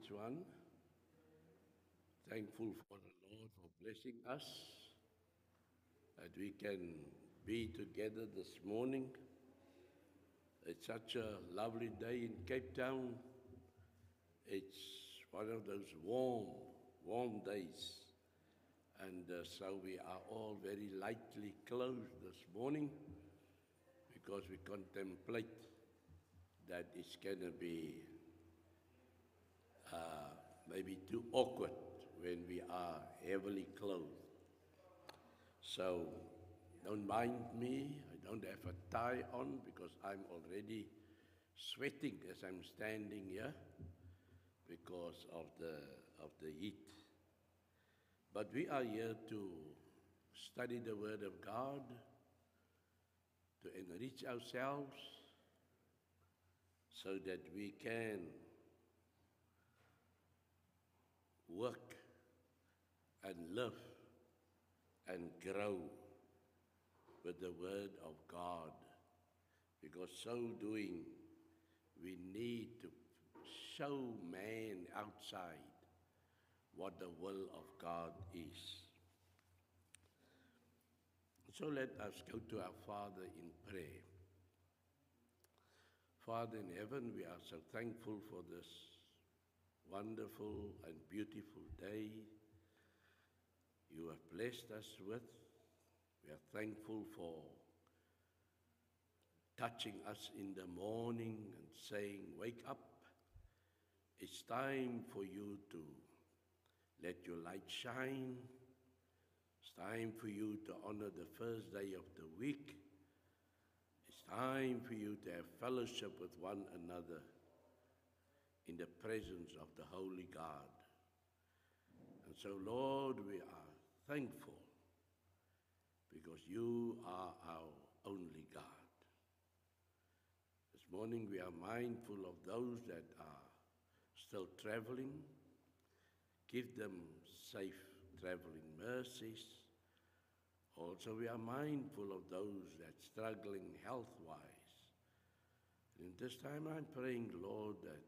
each one. Thankful for the Lord for blessing us, that we can be together this morning. It's such a lovely day in Cape Town. It's one of those warm days. And so we are all very lightly clothed this morning because we contemplate that it's going to be maybe too awkward when we are heavily clothed. So don't mind me, I don't have a tie on because I'm already sweating as I'm standing here because of the heat. But we are here to study the Word of God, to enrich ourselves so that we can work and live and grow with the Word of God, because so doing we need to show man outside what the will of God is. So let us go to our Father in prayer. Father in heaven, we are so thankful for this wonderful and beautiful day you have blessed us with. We are thankful for touching us in the morning and saying, wake up, it's time for you to let your light shine. It's time for you to honor the first day of the week. It's time for you to have fellowship with one another in the presence of the Holy God. And so, Lord, we are thankful because you are our only God. This morning we are mindful of those that are still traveling. Give them safe traveling mercies. Also, we are mindful of those that are struggling health-wise. And in this time I'm praying, Lord, that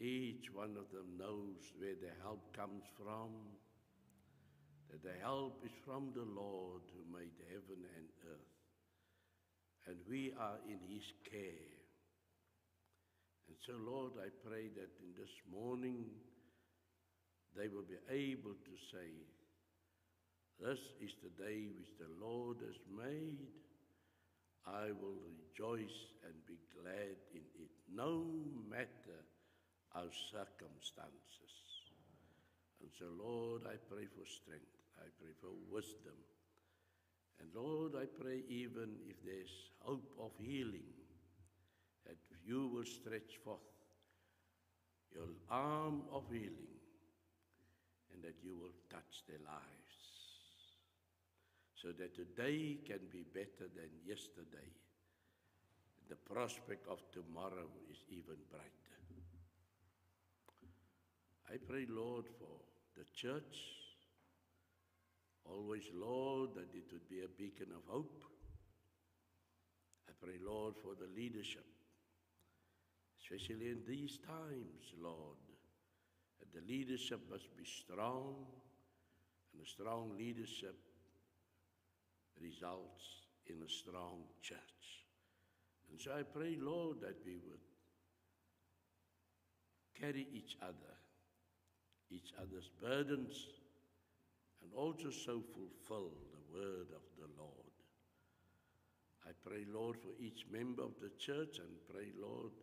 each one of them knows where their help comes from, that the help is from the Lord who made heaven and earth. And we are in His care. And so, Lord, I pray that in this morning they will be able to say, this is the day which the Lord has made. I will rejoice and be glad in it, no matter our circumstances. And so, Lord, I pray for strength. I pray for wisdom. And Lord, I pray even if there's hope of healing, that you will stretch forth your arm of healing and that you will touch their lives so that today can be better than yesterday. The prospect of tomorrow is even brighter. I pray, Lord, for the church, always, Lord, that it would be a beacon of hope. I pray, Lord, for the leadership, especially in these times, Lord, that the leadership must be strong, and a strong leadership results in a strong church. And so I pray, Lord, that we would carry each other's burdens, and also so fulfill the word of the Lord. I pray, Lord, for each member of the church, and pray, Lord,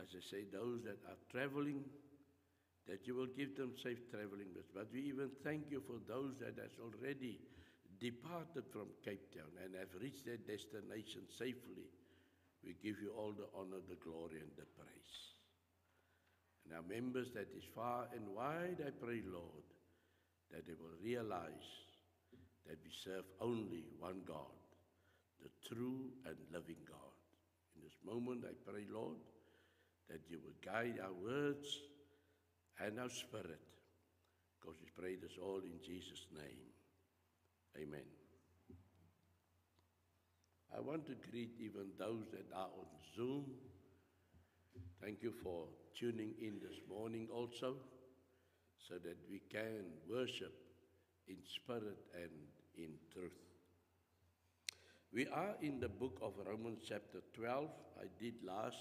as I say, those that are traveling, that you will give them safe traveling. But we even thank you for those that has already departed from Cape Town and have reached their destination safely. We give you all the honor, the glory, and the praise. And our members that is far and wide, I pray, Lord, that they will realize that we serve only one God, the true and living God. In this moment, I pray, Lord, that you will guide our words and our spirit, because we pray this all in Jesus' name. Amen. I want to greet even those that are on Zoom. Thank you for tuning in this morning also, so that we can worship in spirit and in truth. We are in the book of Romans chapter 12. I did last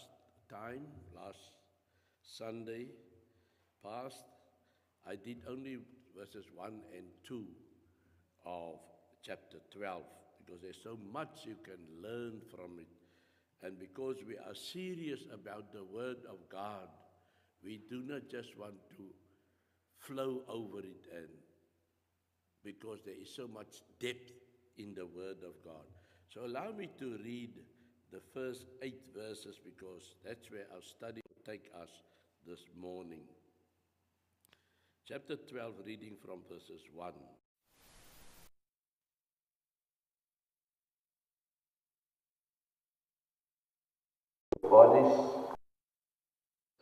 Sunday past, I did only verses 1 and 2 of chapter 12, because there's so much you can learn from it. And because we are serious about the Word of God, we do not just want to flow over it, and because there is so much depth in the Word of God. So allow me to read the first 8 verses, because that's where our study will take us this morning. Chapter 12, reading from verses 1. Bodies,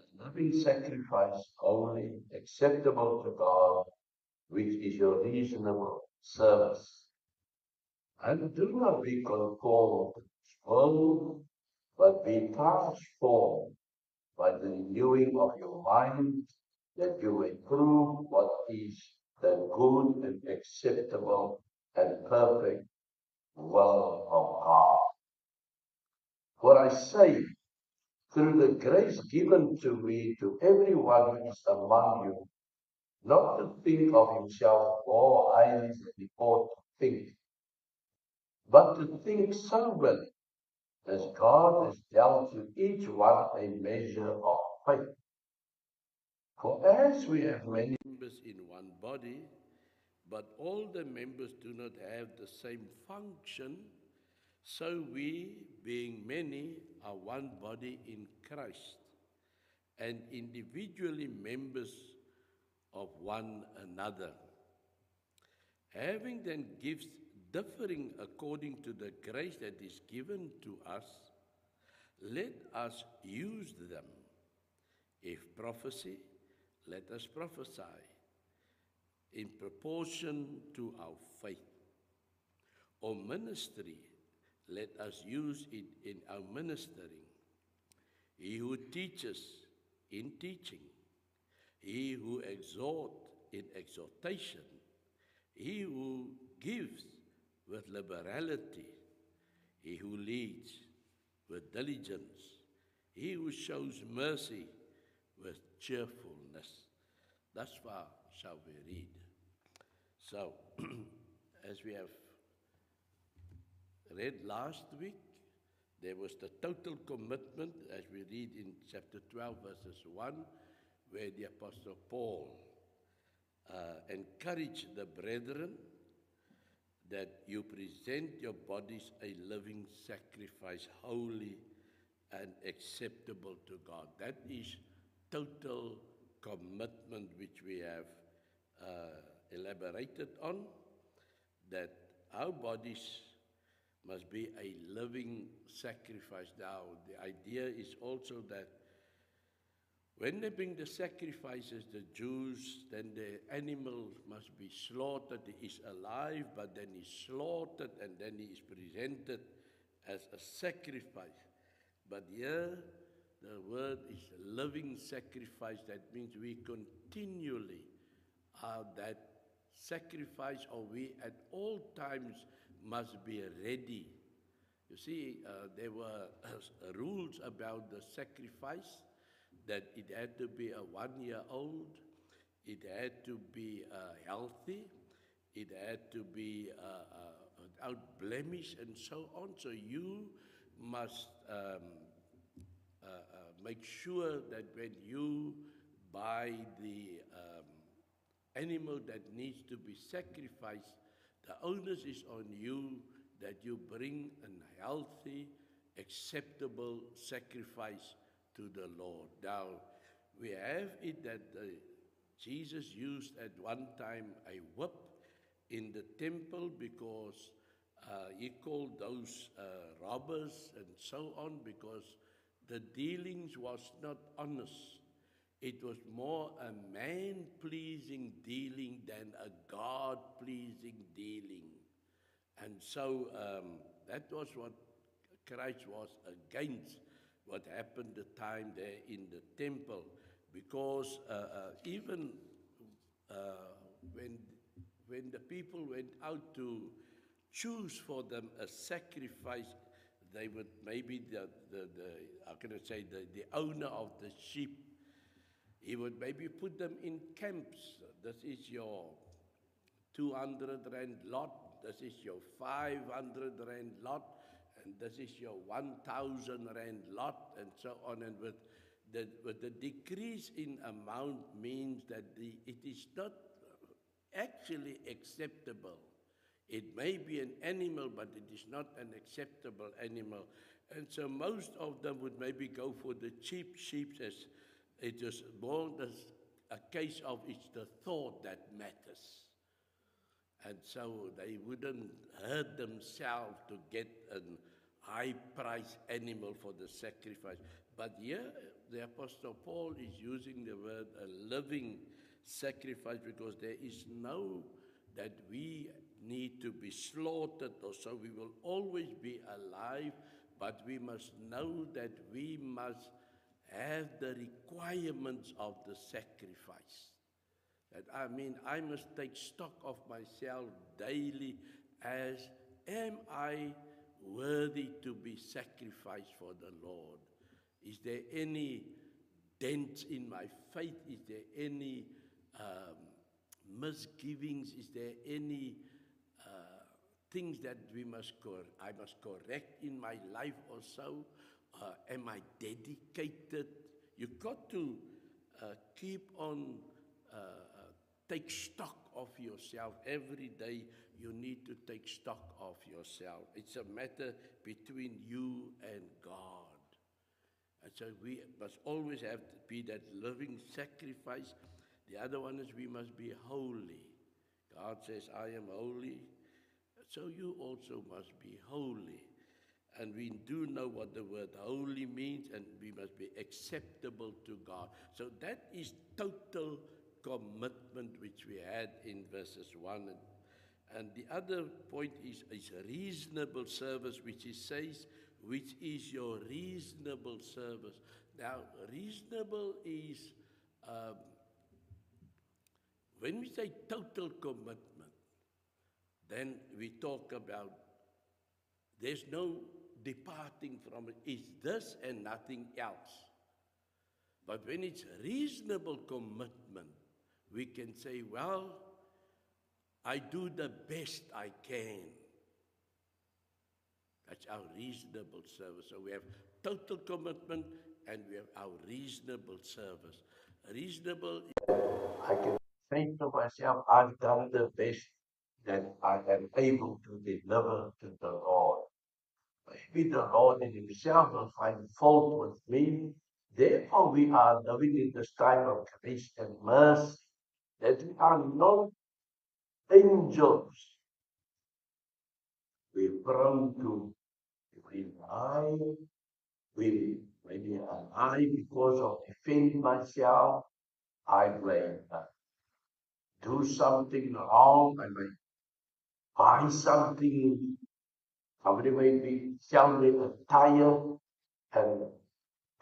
a living sacrifice, holy, acceptable to God, which is your reasonable service. And do not be conformed to this world, but be transformed by the renewing of your mind, that you may prove what is the good and acceptable and perfect will of God. For I say, through the grace given to me, to everyone who is among you, not to think of himself more highly than he ought to think, but to think soberly, as God has dealt to each one a measure of faith. For as we have many members in one body, but all the members do not have the same function, so we, being many, are one body in Christ, and individually members of one another. Having then gifts differing according to the grace that is given to us, let us use them. If prophecy, let us prophesy in proportion to our faith. Or ministry, let us use it in our ministering. He who teaches, in teaching. He who exhorts, in exhortation. He who gives, with liberality. He who leads, with diligence. He who shows mercy, with cheerfulness. Thus far shall we read. So, as we have read last week, there was the total commitment, as we read in chapter 12, verses 1, where the Apostle Paul encouraged the brethren that you present your bodies a living sacrifice, holy and acceptable to God. That is total commitment which we have elaborated on, that our bodies must be a living sacrifice. Now, the idea is also that when they bring the sacrifices, the Jews, then the animal must be slaughtered. He is alive, but then he's slaughtered, and then he is presented as a sacrifice. But here, the word is living sacrifice. That means we continually are that sacrifice, or we at all times must be ready. You see, there were rules about the sacrifice, that it had to be a 1-year-old, it had to be healthy, it had to be without blemish, and so on. So you must make sure that when you buy the animal that needs to be sacrificed, the onus is on you that you bring a healthy, acceptable sacrifice to the Lord. Now, we have it that Jesus used at one time a whip in the temple, because he called those robbers and so on, because the dealings was not honest. It was more a man-pleasing dealing than a God-pleasing dealing. And so that was what Christ was against, what happened the time there in the temple. because even when the people went out to choose for them a sacrifice, they would maybe the how can I say, the owner of the sheep, he would maybe put them in camps. This is your 200 rand lot, this is your 500 rand lot, and this is your 1,000 rand lot, and so on. And with the decrease in amount means that it is not actually acceptable. It may be an animal, but it is not an acceptable animal. And so most of them would maybe go for the cheap sheep, as it is more a case of it's the thought that matters. And so they wouldn't hurt themselves to get a high-priced animal for the sacrifice. But here, the Apostle Paul is using the word a living sacrifice, because there is no that we need to be slaughtered, or so we will always be alive, but we must know that we must have the requirements of the sacrifice. That I must take stock of myself daily as, am I worthy to be sacrificed for the Lord? Is there any dent in my faith? Is there any misgivings? Is there any things that I must correct in my life or so? Am I dedicated? You've got to keep on take stock of yourself. Every day you need to take stock of yourself. It's a matter between you and God. And so we must always have to be that living sacrifice. The other one is we must be holy. God says, I am holy, so you also must be holy. And we do know what the word holy means, and we must be acceptable to God. So that is total commitment, which we had in verses 1. And the other point is reasonable service, which it says, which is your reasonable service. Now, reasonable is, when we say total commitment, then we talk about there's no departing from it. It's this and nothing else. But when it's reasonable commitment, we can say, well, I do the best I can. That's our reasonable service. So we have total commitment and we have our reasonable service. Reasonable, I can say to myself, I've done the best that I am able to deliver to the Lord. Maybe the Lord in himself will find fault with me. Therefore, we are living in this time of grace and mercy, that we are not angels. We're prone to lie. We maybe I lie because of defending myself. I may do something wrong. I may buy something. Somebody may be selling me a tire, and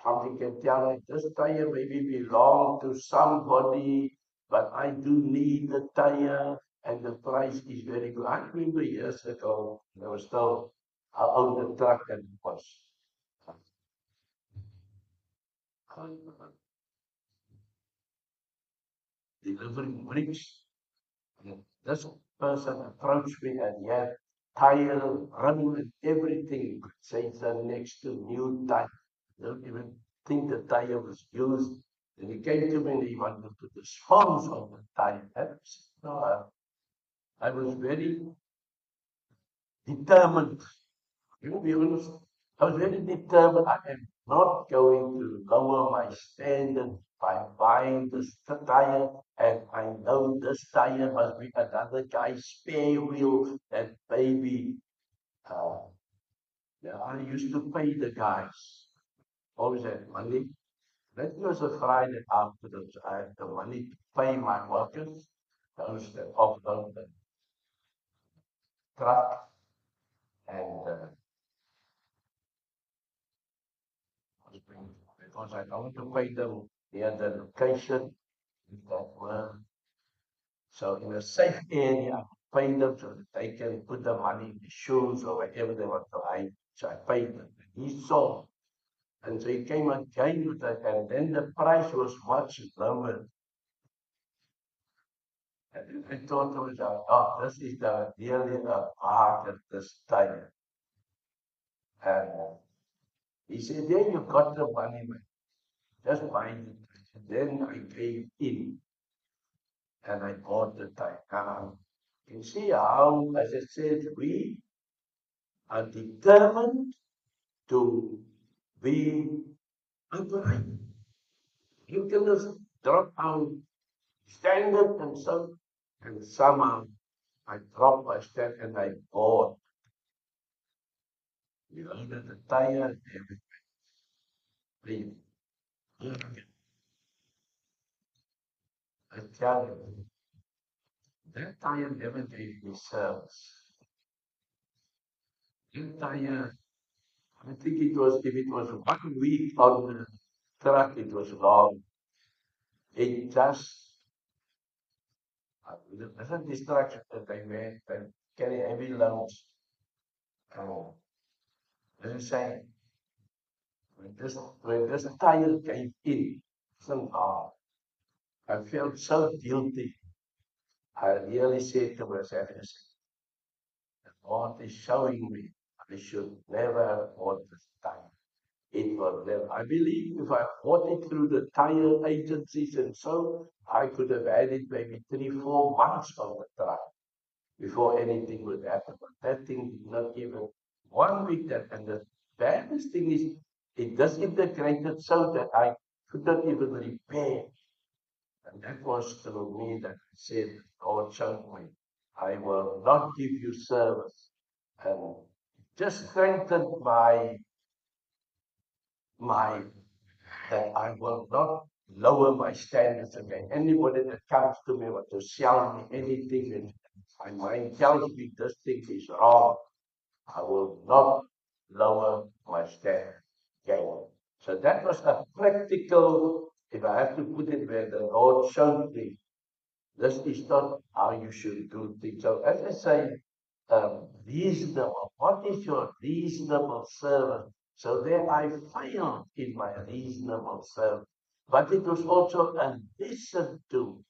something can tell like this tire maybe belong to somebody, but I do need the tire, and the price is very good. I remember years ago, I was still, I owned a truck and was delivering bricks. And this person approached me and he had tire running and everything. Says next to new tire. Don't even think the tire was used. And he came to me and he wanted to dispose of the tire. No, I was very determined. To be honest, I was very determined. I am not going to lower my standard by buying this tire. And I know this tire must be another guy's spare wheel that maybe I used to pay the guys. Always had money. That was a Friday afternoon. I had the money to pay my workers, those that offload the truck, and because I don't want to pay them near the location that were. So in a safe area, I paid them so that they can put the money in the shoes or whatever they want to hide. So I paid them. He saw. And so he came again with that, and then the price was much lower. And I thought to myself, oh, this is the really a bargain this time. And he said, then you got the money, man. Just buy it. Then I came in and I bought the time. Now, you see how, as I said, we are determined to be upright. You can just drop our standard and so, and somehow I dropped my stand and I bought. You know, the tire and everything. I tell you, that tire never gave me service. That tire, I think it was, if it was 1 week on the truck, it was long. It just, there's a distraction that I made and carry heavy loads. As I say, when this tire came in, somehow, I felt so guilty. I really said to myself, God is showing me I should never have bought this tire. It was never. I believe if I bought it through the tire agencies and so, I could have had it maybe 3-4 months on the truck before anything would happen. But that thing did not even 1 week that. And the baddest thing is, it disintegrated so that I could not even repair. And that was to me that I said, God showed me, I will not give you service. And just strengthened my that I will not lower my standards again. Anybody that comes to me want to sell me anything and my mind tells me this thing is wrong, I will not lower my standards again. So that was a practical, if I have to put it where the Lord showed me, this is not how you should do things. So as I say, reasonable. What is your reasonable service? So there I failed in my reasonable service. But it was also a lesson to.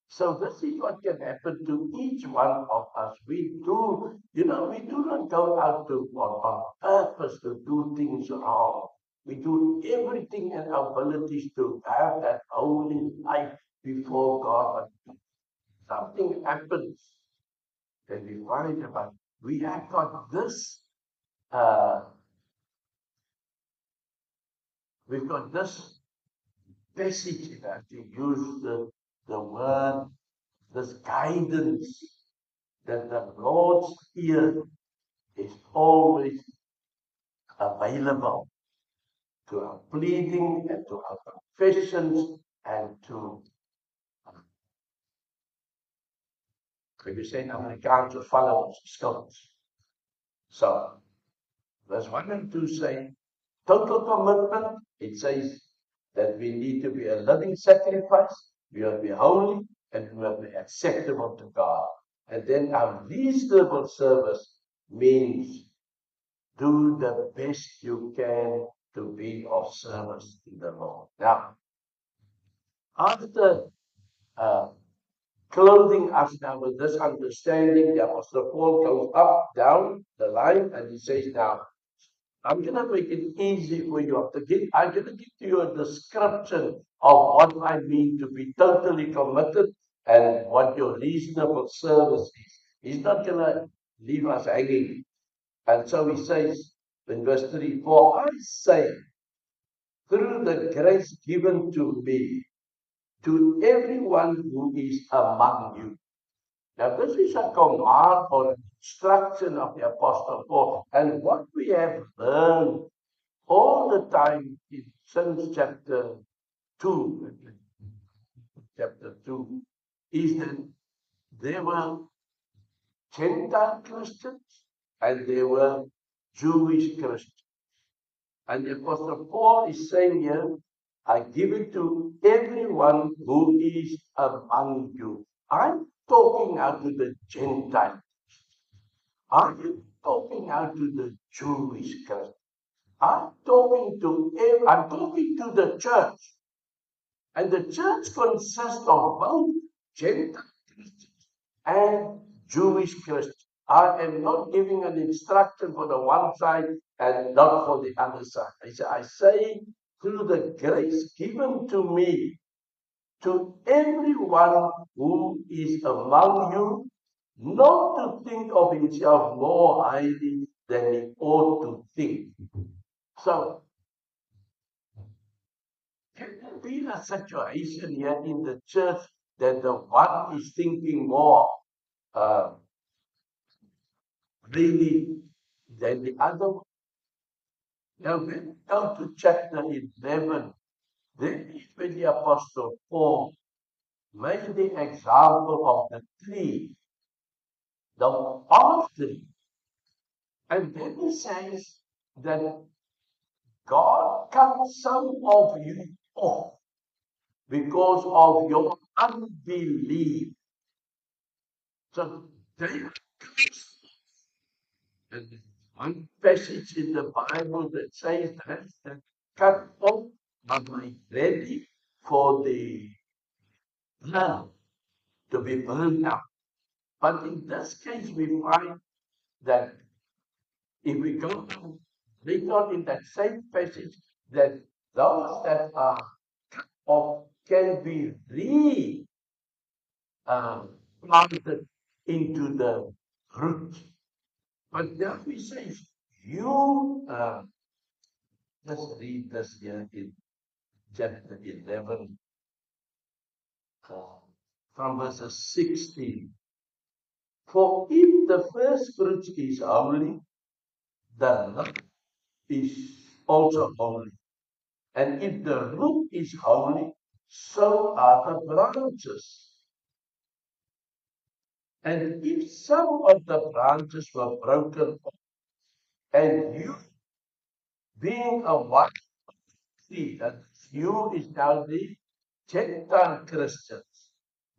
So this is what can happen to each one of us. We do, we do not go out on purpose to do things wrong. We do everything in our abilities to have that holy life before God. But something happens that we find about. We have got this. We've got this passage in that to use the word, this guidance that the Lord's ear is always available to our pleading and to our confessions and to, we say in Amerikaans, ons val ons skuld. So, verse 1 and 2 say, total commitment. It says that we need to be a living sacrifice, we will be holy, and we will be acceptable to God. And then our reasonable service means do the best you can to be of service to the Lord. Now, after clothing us now with this understanding, the Apostle Paul goes up, down the line, and he says, now, I'm going to make it easy for you. I'm going to give you a description of what I mean to be totally committed and what your reasonable service is. He's not going to leave us hanging. And so he says in verse 3, for I say, through the grace given to me, to everyone who is among you. Now, this is a command or instruction of the Apostle Paul. And what we have learned all the time since chapter 2, is that there were Gentile Christians and there were Jewish Christians. And the Apostle Paul is saying here I give it to everyone who is among you. I'm talking out to the Gentiles. I'm talking out to the Jewish Christians. I'm talking to the church. And the church consists of both Gentile Christians and Jewish Christians. I am not giving an instruction for the one side and not for the other side. I say through the grace given to me, to everyone who is among you, not to think of himself more highly than he ought to think. So, can there be a situation here in the church that the one is thinking more uh, really than the other? Now, when we come to chapter 11, there is when the Apostle Paul made the example of the tree, the olive tree. And then he says that God cut some of you off because of your unbelief. So there is one passage in the Bible that says that cut off am I ready for the blood to be burned out. But in this case, we find that if we go to read on in that same passage, that those that are cut off can be planted into the root. But now he says, you, let's read this here in chapter 11, uh, from verses 16. For if the first fruit is holy, the nut is also holy. And if the root is holy, so are the branches. And if some of the branches were broken off, and you, being a wild tree, that you is now the Gentile Christians,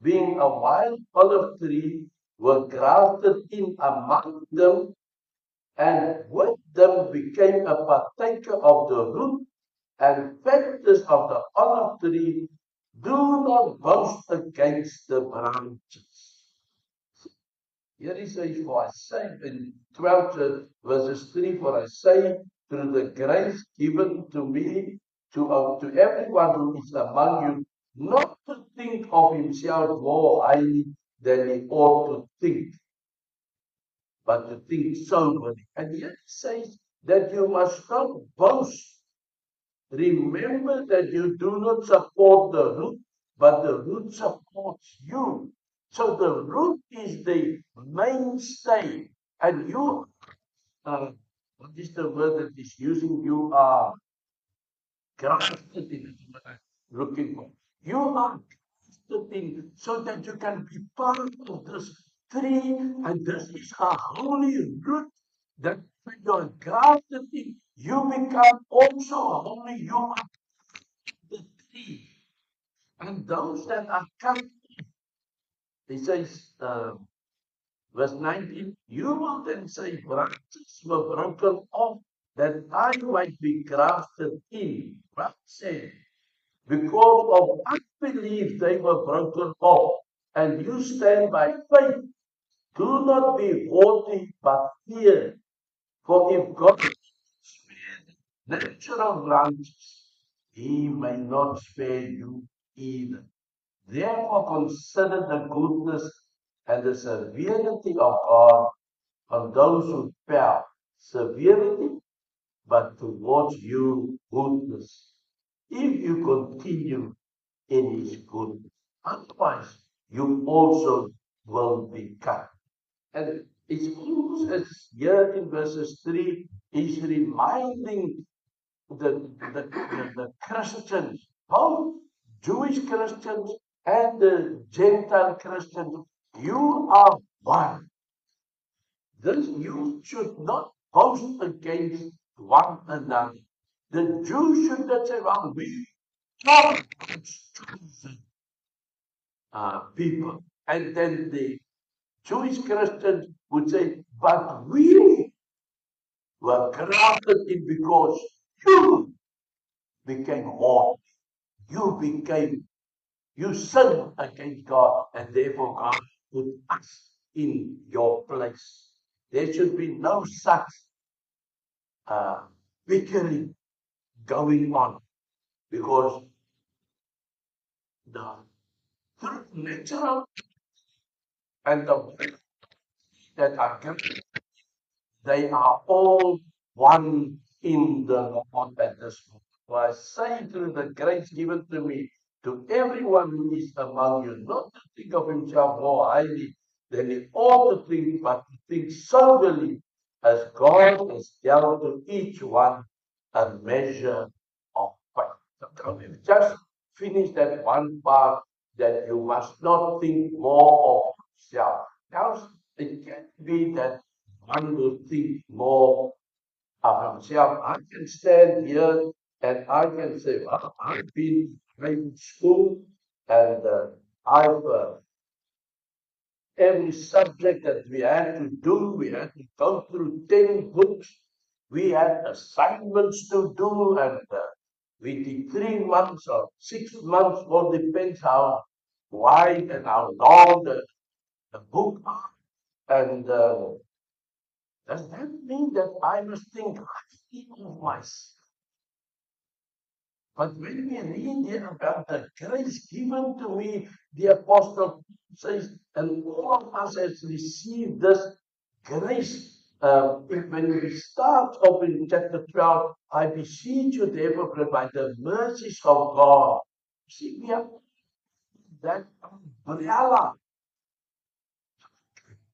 being a wild olive tree, were grafted in among them, and with them became a partaker of the root and factors of the olive tree. Do not boast against the branches. Here he says, for I say in 12 verses 3, for I say, through the grace given to me, to everyone who is among you, not to think of himself more highly than he ought to think, but to think soberly. And yet he says that you must not boast. Remember that you do not support the root, but the root supports you. So the root is the mainstay, and you, what is the word that is using? You are grafted in, is what I'm looking for. You are grafted in so that you can be part of this tree, and this is a holy root that when you are grafted in, you become also holy. You are the tree. And those that are cut, he says, verse 19, you will then say, branches were broken off that I might be grafted in. God said, because of unbelief they were broken off, and you stand by faith. Do not be haughty, but fear. For if God spared natural branches, he may not spare you either. Therefore, consider the goodness and the severity of God on those who fell. Severity, but towards you, goodness. If you continue in his goodness, otherwise you also will be cut. And it's almost as here in verses 3 is reminding the Christians, both Jewish Christians and the Gentile Christians, you are one. This you should not boast against one another. The Jews should not say, well, we God's chosen people. And then the Jewish Christians would say, but we were grafted in because you became holy. You sinned against God, and therefore God put us in your place. There should be no such bickering going on, because the natural and the that are given, they are all one in the Lord at this moment. For I say through the grace given to me, to everyone who is among you, not to think of himself more highly than he ought to think, but to think soberly, as God has dealt to each one a measure of faith. So we've just finished that one part, that you must not think more of yourself. Now, it can be that one will think more of himself. I can stand here and I can say, well, I've been in school, and I've every subject that we had to do, we had to go through 10 books. We had assignments to do, and we did 3 months or 6 months, all depends how wide and how long the book are. And does that mean that I must think highly of myself? But when we read here about the grace given to me, the apostle says, and all of us has received this grace. When we start off in chapter 12, I beseech you, therefore, by the mercies of God. See, we have that umbrella.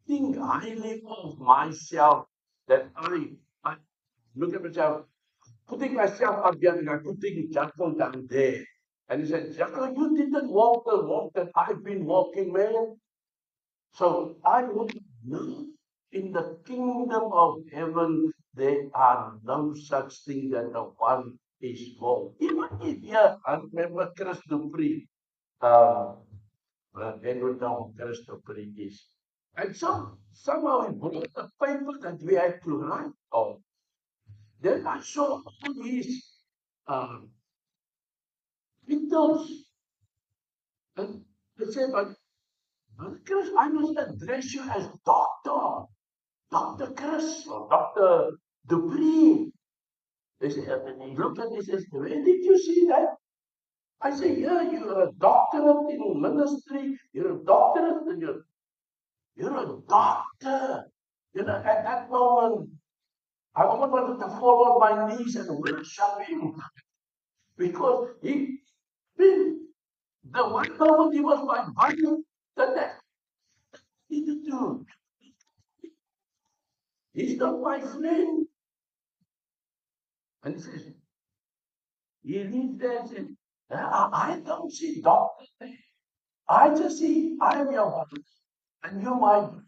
Think highly of myself, that I look at myself, putting myself up here, and I'm putting Jackal down there. And he said, Jackal, you didn't walk the walk that I've been walking, man. So I would know, in the kingdom of heaven, there are no such thing that the one is more. Even if here, I remember Chris Dupree, Edward Down Chris Dupree is. And so somehow he brought a paper that we had to write on. Then I saw all these windows. And they said, but Chris, I must address you as Dr. Chris or Dr. Dupree. They said, and he looked at me and says, where did you see that? I say, yeah, you're a doctorate in ministry, you're a doctorate, and you're a doctor. You know, at that moment, I almost wanted to fall on my knees and worship him, because the one moment he was my buddy, the next he did do. He's not my friend. And he says, he leaves there and says, I don't see doctor there. I just see I'm your brother and you're my brother.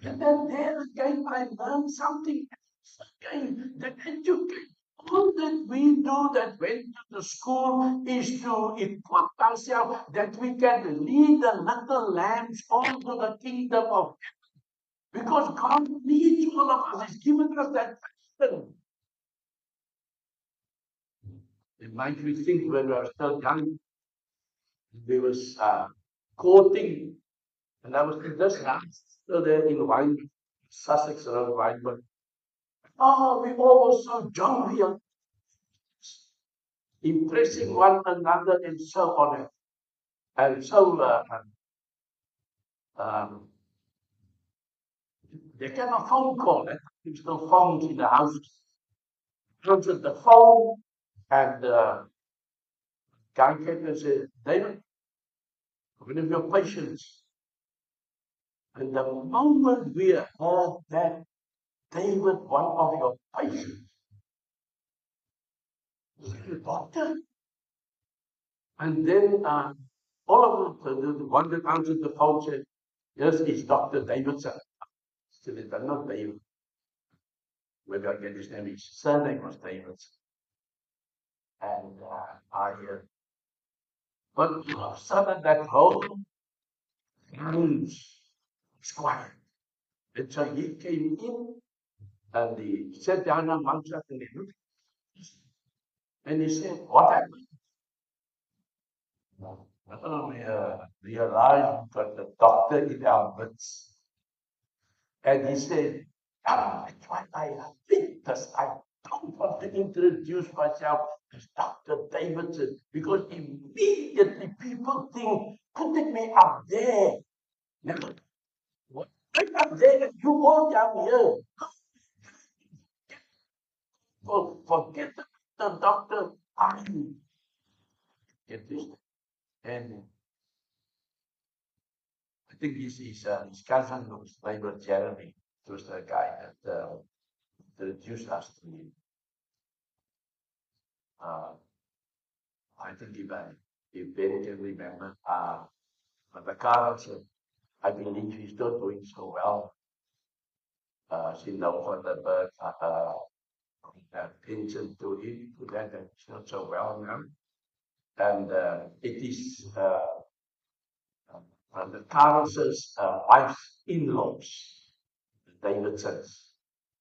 And then there again I learned something else again, that education. All that we do that went to the school is to equip ourselves that we can lead the little lambs onto the kingdom of heaven. Because God needs all of us. He's given us that passion. It might we think when we were still young, we was courting, and I was in this house, still there in Wine, Sussex around Wynberg. Oh, we all were so jovial, impressing one another and so on. And so um, there came a phone call. There's no phones in the house. Answered the phone, and guy came and said, David, one of your patients. And the moment we heard that, David, one of your patients, was a doctor. And then all of the one that answered the phone said, yes, it's Dr. Davidson. Still, it's not David. Maybe I get his name. His surname was Davidson. And I But all of a sudden that whole room was quiet. And so he came in and he sat down amongst us and he looked at us and he said, "What happened?" We realized we got the doctor in our midst. And he said, that's why I hate this. I don't want to introduce myself as Dr. Davidson because immediately people think, putting me up there. Now, what? I'm up there and you all down here. Forget the doctor. I get this. And I think his cousin was named Jeremy. It was the guy that introduced us to him. Uh, I think if Ben can remember, but the Carlos, I believe he's not doing so well. She knows what the bird attention to it, to that, and it's not so well now. And it is the Carlos's wife's in-laws, the Davidsons.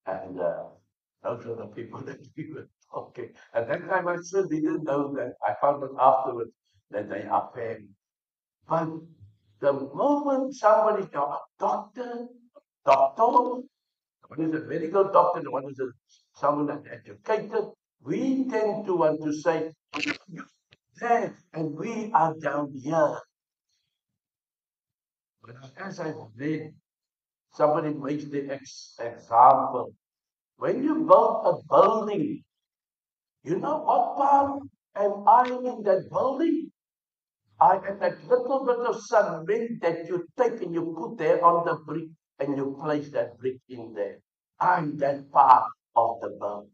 And those are the people that we were talking. At that time, I still didn't know that. I found out afterwards that they are family. But the moment somebody tells a doctor, one is a medical doctor, and one is someone that's educated, we tend to want to say, "You there, and we are down here." But as I've read, somebody makes the example. When you build a building, you know what part am I in that building? I am that little bit of cement that you take and you put there on the brick and you place that brick in there. I'm that part of the building,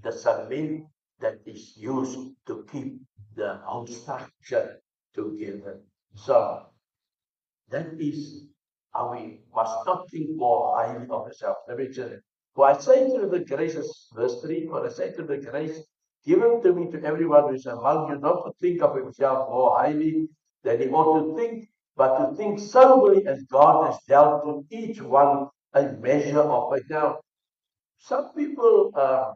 the cement that is used to keep the whole structure together. So that is how we must not think more highly of ourselves. Let me just, for I say through the grace, verse 3, for I say through the grace given to me to everyone who is among you, not to think of himself more highly than he ought to think, but to think soberly as God has dealt to each one a measure of faith. Now, some people uh,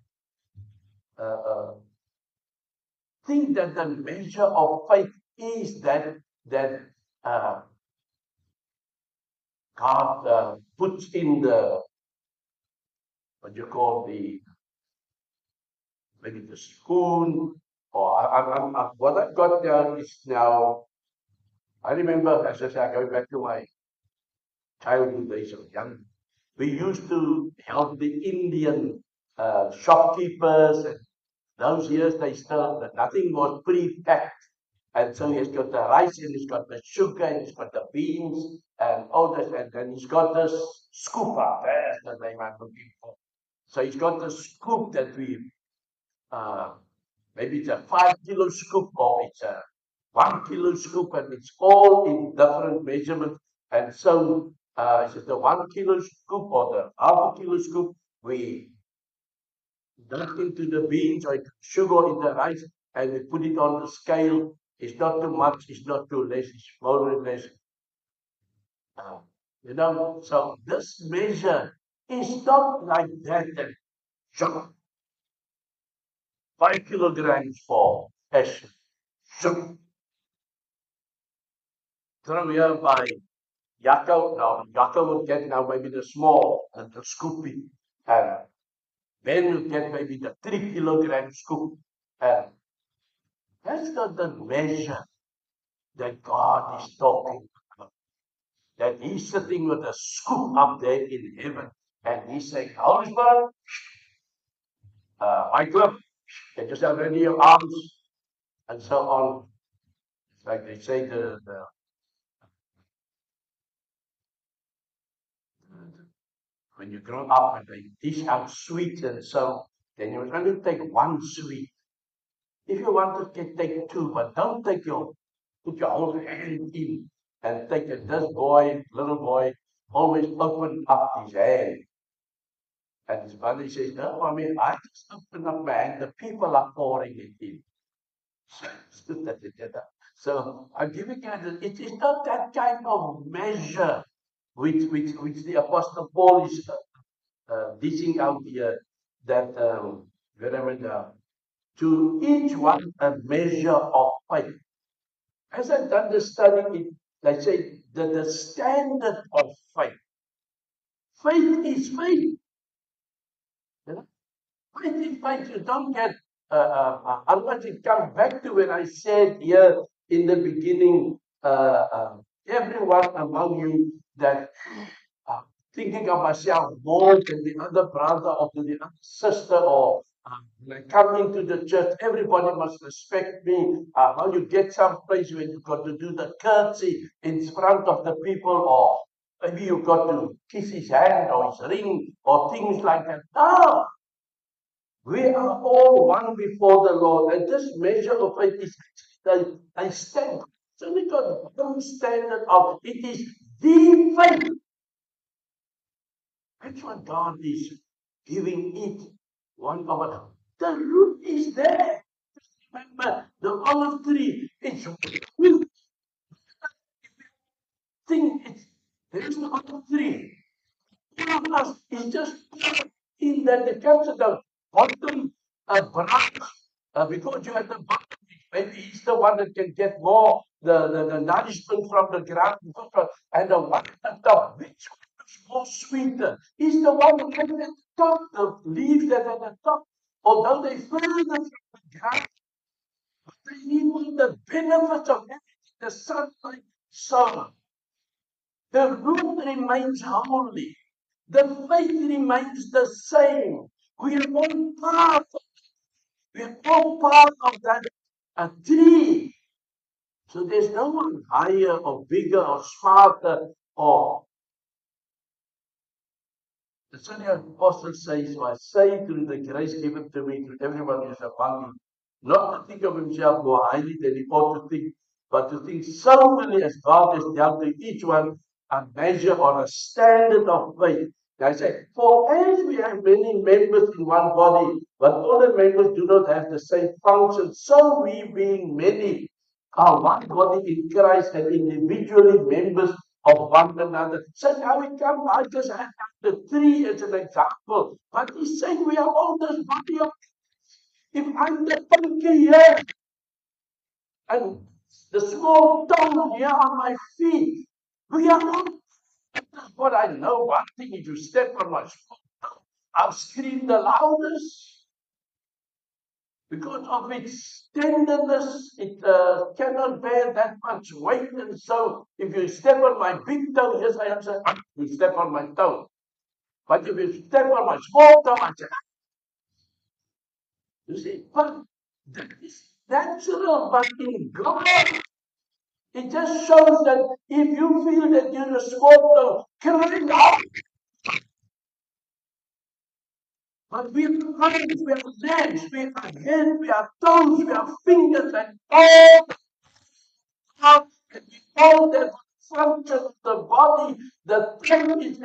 uh, think that the measure of faith is that uh, God puts in the what you call the maybe the spoon, or what I've got down is now. I remember, as I said, going back to my childhood days of young, we used to help the Indian shopkeepers. And those years, they still nothing was pre-packed, and so he's got the rice, and he's got the sugar, and he's got the beans, and all this, and then he's got this scooper. That's the name I'm looking for. So he's got the scoop that we uh, maybe it's a 5 kilo scoop or it's a 1 kilo scoop, and it's all in different measurements. And so, is it the 1 kilo scoop or the half a kilo scoop? We dunk into the beans or sugar in the rice, and we put it on the scale. It's not too much, it's not too less, it's more or less. Uh, so this measure is not like that. Sugar, 5 kilograms for ash. Sugar, throw here by Yaakov. Now, Yaakov will get now maybe the small and the scoopy. And Ben will get maybe the 3 kilogram scoop. And that's not the measure that God is talking about. That He's sitting with a scoop up there in heaven. And He's saying, Holy Spirit, Michael, get yourself ready, your arms, and so on. It's like they say when you grow up and they dish out sweets and so, then you only take one sweet. If you want to take two, but don't put your whole hand in and take it. This boy, little boy, always opened up his hand. And his mother says, no, I mean, I just open up my hand. The people are pouring it in. So I'm giving it is not that kind of measure which the Apostle Paul is dishing out here, that wherever to each one a measure of faith. As I've done the study, they say that the standard of faith. Faith is faith. You know? Faith is faith. You don't get, otherwise it comes back to when I said here in the beginning, everyone among you that thinking of myself more than the other brother or to the other sister, or when I come into the church, everybody must respect me. How you get some place when you got to do the curtsy in front of the people, or maybe you got to kiss his hand or his ring or things like that. No, we are all one before the Lord, and this measure of faith is a standard. So we got one standard of it is the faith. That's what God is giving it one of us. The root is there. Remember, the olive tree, it's thing, there is no olive tree. All of us is just in that the comes at the bottom branch, because you have the bottom, maybe he's the one that can get more the nourishment from the ground, and the one at the top, which one is more sweeter? Is the one that at the top, the leaves that are at the top, although they further from the ground, but they need all the benefits of everything, the sunlight, so the root remains holy. The faith remains the same. We are all part of, we are all part of that tree. So there's no one higher or bigger or smarter or the Sunday Apostle says, so I say through the grace given to me to everyone who is among you, not to think of himself more highly than he ought to think, but to think soberly as God has dealt to each one a measure or a standard of faith. I say, for as we have many members in one body, but all the members do not have the same function, so we being many are one body in Christ and individually members of one another. So now we come, I just had the tree as an example, but he's saying we are all this body of, if I'm the donkey here and the small tongue here on my feet, we are all. But I know one thing: if you step on my small tongue, I'll scream the loudest. Because of its tenderness, it cannot bear that much weight. And so, if you step on my big toe, yes, I am saying, you step on my toe. But if you step on my small toe, I say, you see, but that is natural. But in God, it just shows that if you feel that you're a small toe, cry out. But we are hands, we are legs, we are hands, we are toes, we are fingers, and all out, and all the function of the body, the thing is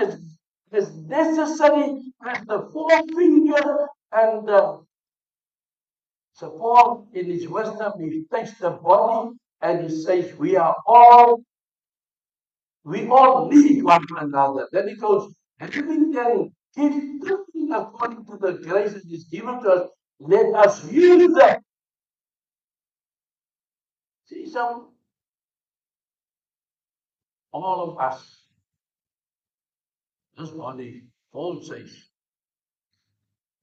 as necessary as the forefinger and the. So Paul, in his wisdom, he takes the body and he says, we all need one another. Then he goes, having then give nothing according to the grace that is given to us, let us use that. See, so all of us, this body, Paul says,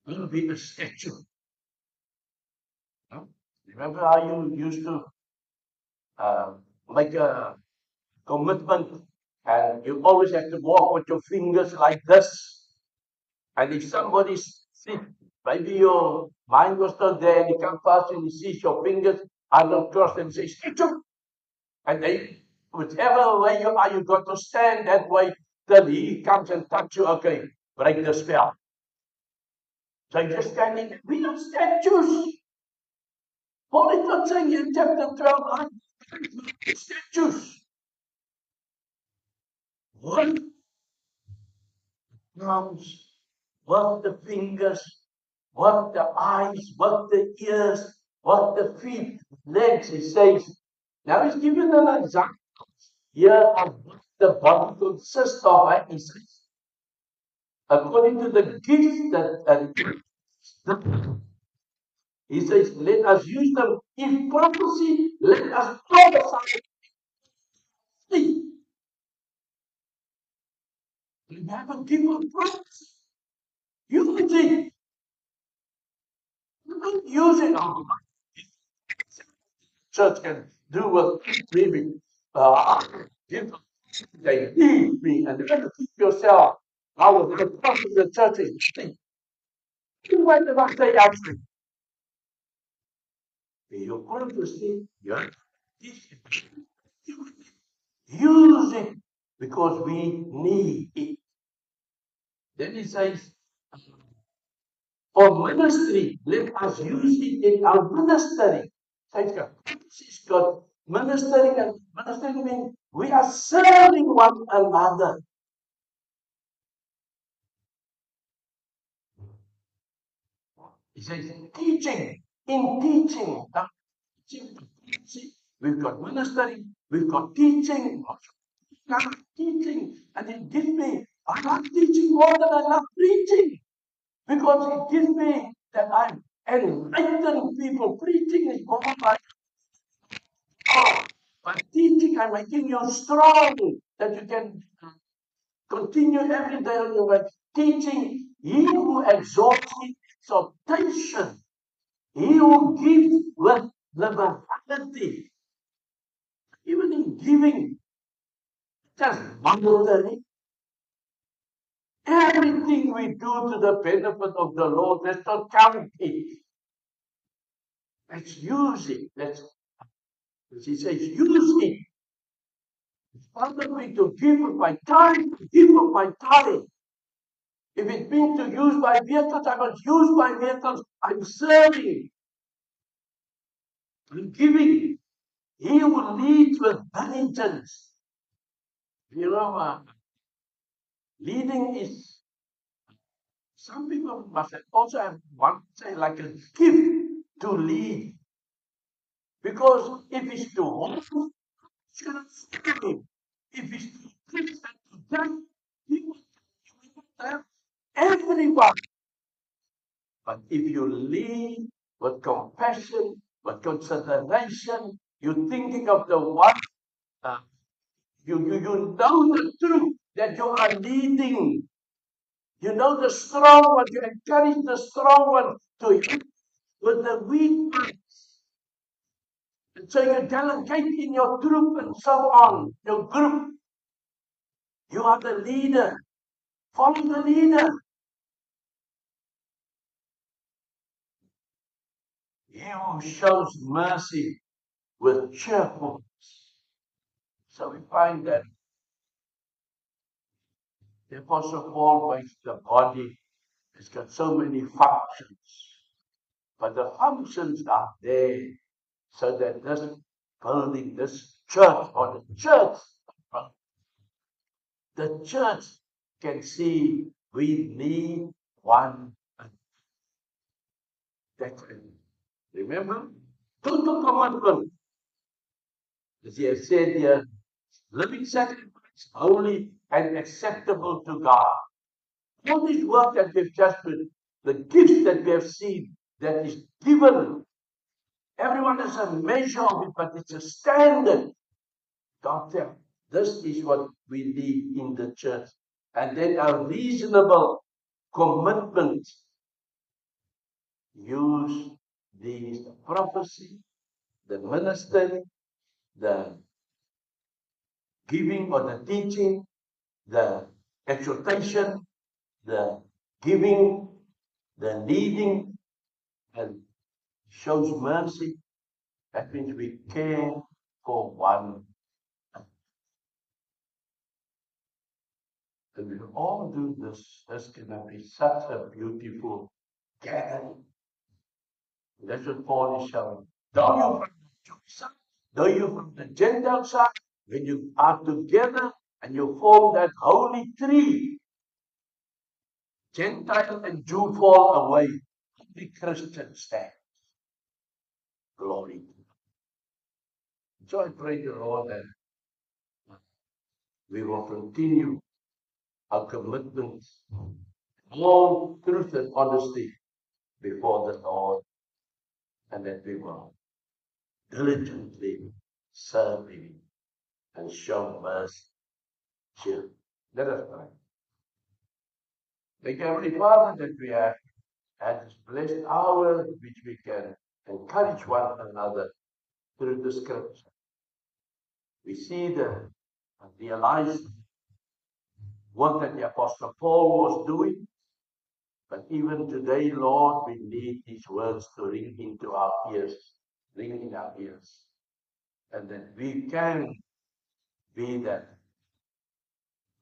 will be a statue. No? Remember how you used to make a commitment and you always have to walk with your fingers like this. And if somebody sees, maybe your mind was not there and he comes past and he sees your fingers and of course and says, statue. And they, whichever way you are, you got to stand that way till he comes and touch you. Okay, break the spell. So you're just standing. We are statues. Paul is not saying in chapter 12, statues. What arms, what the fingers, what the eyes, what the ears, what the feet, legs, he says, Now he's given an example here of what the body consists of. He says, according to the gifts that he says, let us use them. If prophecy, let us prophesy. We have a gift of prophecy. Use it. Don't use it. Oh, church can do what maybe give they need me and you're going to keep yourself. I was the pastor of the church is why did I say actually? You're going to see, yeah, use it because we need it. Then he says, for ministry, let us use it in our ministry. Thank God. She's got ministering and ministering means we are serving one another. He says, teaching, in teaching. Now, we've got ministering, we've got teaching, teaching, and it gives me, I love teaching more than I love preaching, because it gives me that I'm enlightening people. Preaching is more like, oh, but teaching, I'm making you strong, that you can continue every day on your way. Teaching, he who exalts in exaltation, he who gives with liberality, even in giving, just monetary. Everything we do to the benefit of the Lord, let's not count it. Let's use it. As he says, use it. It's part of me to give of my time, give of my time. If it means to use my vehicles, I must use my vehicles. I'm serving. I'm giving. He will lead with diligence. You know, leading is, some people must also have one, say, like a gift to lead. Because if it's to hold, it's going to stop him. If it's to preach and to judge, he will have everyone. But if you lead with compassion, with consideration, you're thinking of the one, you know the truth that you are leading. You know the strong one, you encourage the strong one to help with the weak one. And so you delegate in your troop and so on, your group. You are the leader. Follow the leader. He who shows mercy with cheerfulness. So we find that the Apostle Paul makes the body has got so many functions. But the functions are there so that this building, this church, or the church can see we need one. That's it. Remember? Total commitment. As he has said here, living sacrifice, holy and acceptable to God. All this work that we've just been, the gifts that we have seen, that is given. Everyone has a measure of it, but it's a standard. God said, this is what we need in the church. And then a reasonable commitment. Use these, the prophecy, the ministry, the giving or the teaching, the exhortation, the giving, the leading, and shows mercy. That means we care for one. And we all do this. This can be such a beautiful gathering. That's what Paul is showing. Though you from the Jewish side, though you from the Gentile side, when you are together and you form that holy tree, Gentile and Jew fall away. Only Christian stands. Glory to God. So I pray the Lord that we will continue our commitment, all truth and honesty before the Lord, and that we will diligently serve Him and show mercy. Let us pray. Thank you, Heavenly Father, that we have had this blessed hour which we can encourage one another through the Scripture. We see the realized work that the Apostle Paul was doing, but even today, Lord, we need these words to ring into our ears, ring in our ears, and that we can be that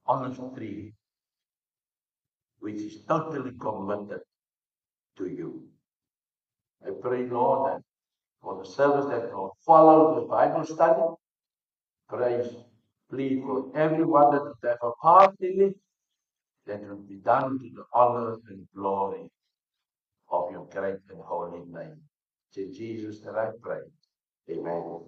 honest tree which is totally committed to you. I pray, Lord, that for the service that will follow the Bible study, praise, plead for everyone that will have a part in it, that will be done to the honor and glory of your great and holy name. To Jesus that I pray. Amen.